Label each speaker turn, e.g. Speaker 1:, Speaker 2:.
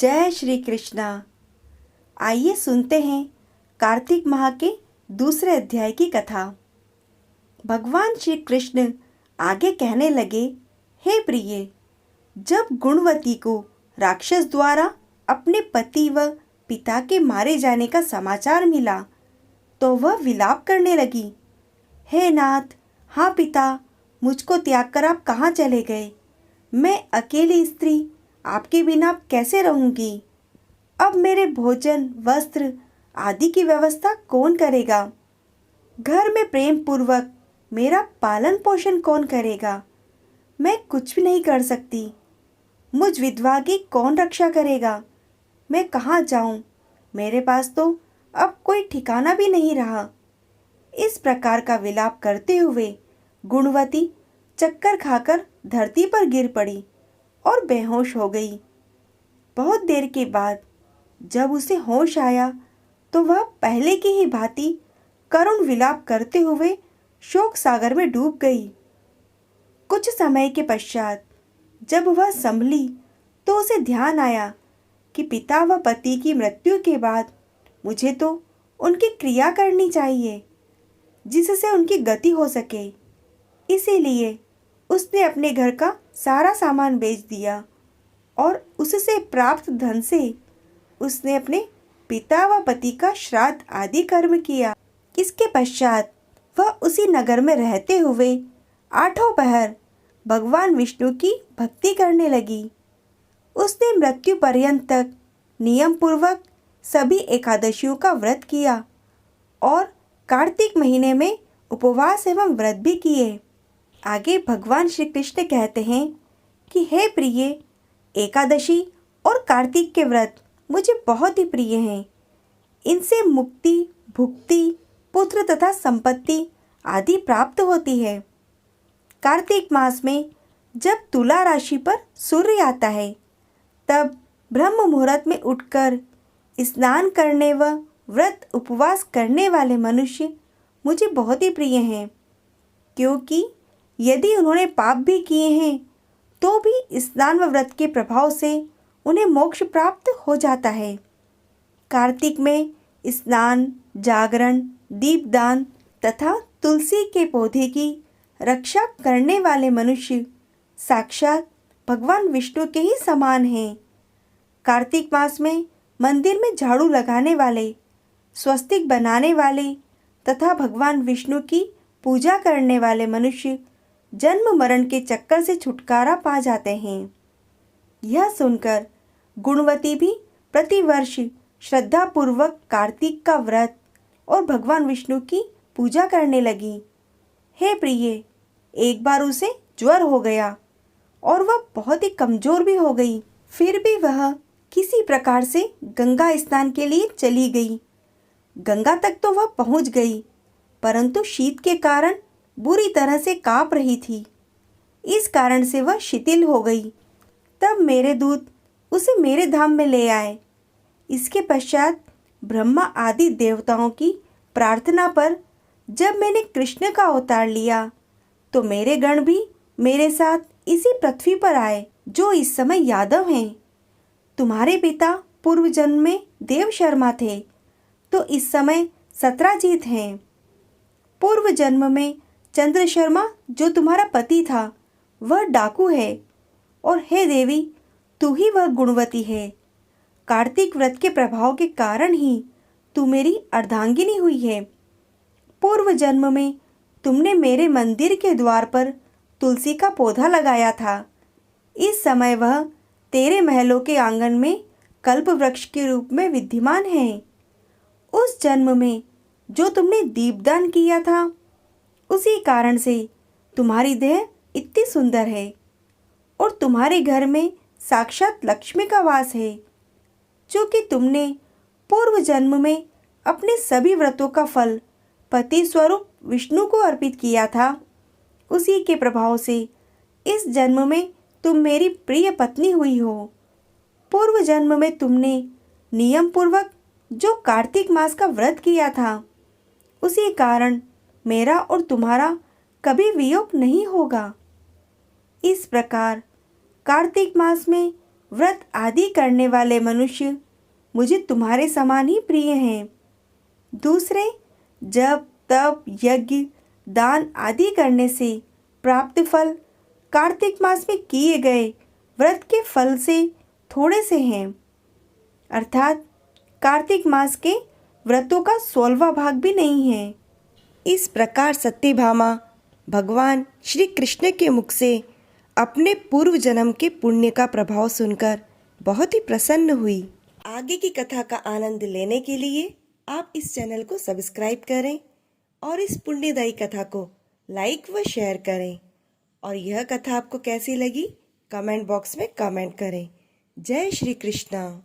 Speaker 1: जय श्री कृष्णा। आइए सुनते हैं कार्तिक माह के दूसरे अध्याय की कथा। भगवान श्री कृष्ण आगे कहने लगे, हे प्रिय, जब गुणवती को राक्षस द्वारा अपने पति व पिता के मारे जाने का समाचार मिला तो वह विलाप करने लगी। हे नाथ, हाँ पिता, मुझको त्याग कर आप कहाँ चले गए? मैं अकेली स्त्री आपके बिना कैसे रहूंगी? अब मेरे भोजन, वस्त्र आदि की व्यवस्था कौन करेगा? घर में प्रेम पूर्वक मेरा पालन पोषण कौन करेगा? मैं कुछ भी नहीं कर सकती। मुझ विधवा की कौन रक्षा करेगा? मैं कहाँ जाऊं? मेरे पास तो अब कोई ठिकाना भी नहीं रहा। इस प्रकार का विलाप करते हुए गुणवती चक्कर खाकर धरती पर गिर पड़ी और बेहोश हो गई। बहुत देर के बाद जब उसे होश आया तो वह पहले की ही भांति करुण विलाप करते हुए शोक सागर में डूब गई। कुछ समय के पश्चात जब वह संभली तो उसे ध्यान आया कि पिता व पति की मृत्यु के बाद मुझे तो उनकी क्रिया करनी चाहिए जिससे उनकी गति हो सके। इसीलिए उसने अपने घर का सारा सामान बेच दिया और उससे प्राप्त धन से उसने अपने पिता व पति का श्राद्ध आदि कर्म किया। इसके पश्चात वह उसी नगर में रहते हुए आठों पहर भगवान विष्णु की भक्ति करने लगी। उसने मृत्यु पर्यंत तक नियम पूर्वक सभी एकादशियों का व्रत किया और कार्तिक महीने में उपवास एवं व्रत भी किए। आगे भगवान श्री कृष्ण कहते हैं कि हे प्रिय, एकादशी और कार्तिक के व्रत मुझे बहुत ही प्रिय हैं। इनसे मुक्ति, भुक्ति, पुत्र तथा संपत्ति आदि प्राप्त होती है। कार्तिक मास में जब तुला राशि पर सूर्य आता है तब ब्रह्म मुहूर्त में उठकर स्नान करने व व्रत उपवास करने वाले मनुष्य मुझे बहुत ही प्रिय हैं, क्योंकि यदि उन्होंने पाप भी किए हैं तो भी स्नान व व्रत के प्रभाव से उन्हें मोक्ष प्राप्त हो जाता है। कार्तिक में स्नान, जागरण, दीपदान तथा तुलसी के पौधे की रक्षा करने वाले मनुष्य साक्षात भगवान विष्णु के ही समान हैं। कार्तिक मास में मंदिर में झाड़ू लगाने वाले, स्वस्तिक बनाने वाले तथा भगवान विष्णु की पूजा करने वाले मनुष्य जन्म मरण के चक्कर से छुटकारा पा जाते हैं। यह सुनकर गुणवती भी प्रतिवर्ष श्रद्धापूर्वक कार्तिक का व्रत और भगवान विष्णु की पूजा करने लगी। हे प्रिय, एक बार उसे ज्वर हो गया और वह बहुत ही कमजोर भी हो गई। फिर भी वह किसी प्रकार से गंगा स्नान के लिए चली गई। गंगा तक तो वह पहुंच गई, परंतु शीत के कारण बुरी तरह से कांप रही थी। इस कारण से वह शिथिल हो गई। तब मेरे दूत उसे मेरे धाम में ले आए। इसके पश्चात ब्रह्मा आदि देवताओं की प्रार्थना पर जब मैंने कृष्ण का अवतार लिया तो मेरे गण भी मेरे साथ इसी पृथ्वी पर आए, जो इस समय यादव हैं। तुम्हारे पिता पूर्व जन्म में देव शर्मा थे तो इस समय सत्राजीत हैं। पूर्व जन्म में चंद्र शर्मा जो तुम्हारा पति था वह डाकू है, और हे देवी, तू ही वह गुणवती है। कार्तिक व्रत के प्रभाव के कारण ही तू मेरी अर्धांगिनी हुई है। पूर्व जन्म में तुमने मेरे मंदिर के द्वार पर तुलसी का पौधा लगाया था। इस समय वह तेरे महलों के आंगन में कल्प वृक्ष के रूप में विद्यमान है। उस जन्म में जो तुमने दीपदान किया था उसी कारण से तुम्हारी देह इतनी सुंदर है और तुम्हारे घर में साक्षात लक्ष्मी का वास है। जो कि तुमने पूर्व जन्म में अपने सभी व्रतों का फल पति स्वरूप विष्णु को अर्पित किया था, उसी के प्रभाव से इस जन्म में तुम मेरी प्रिय पत्नी हुई हो। पूर्व जन्म में तुमने नियम पूर्वक जो कार्तिक मास का व्रत किया था, उसी कारण मेरा और तुम्हारा कभी वियोग नहीं होगा। इस प्रकार कार्तिक मास में व्रत आदि करने वाले मनुष्य मुझे तुम्हारे समान ही प्रिय हैं। दूसरे जप तप यज्ञ दान आदि करने से प्राप्त फल कार्तिक मास में किए गए व्रत के फल से थोड़े से हैं, अर्थात कार्तिक मास के व्रतों का 16वां भाग भी नहीं है। इस प्रकार सत्यभामा भगवान श्री कृष्ण के मुख से अपने पूर्व जन्म के पुण्य का प्रभाव सुनकर बहुत ही प्रसन्न हुई। आगे की कथा का आनंद लेने के लिए आप इस चैनल को सब्सक्राइब करें और इस पुण्यदायी कथा को लाइक व शेयर करें। और यह कथा आपको कैसी लगी कमेंट बॉक्स में कमेंट करें। जय श्री कृष्णा।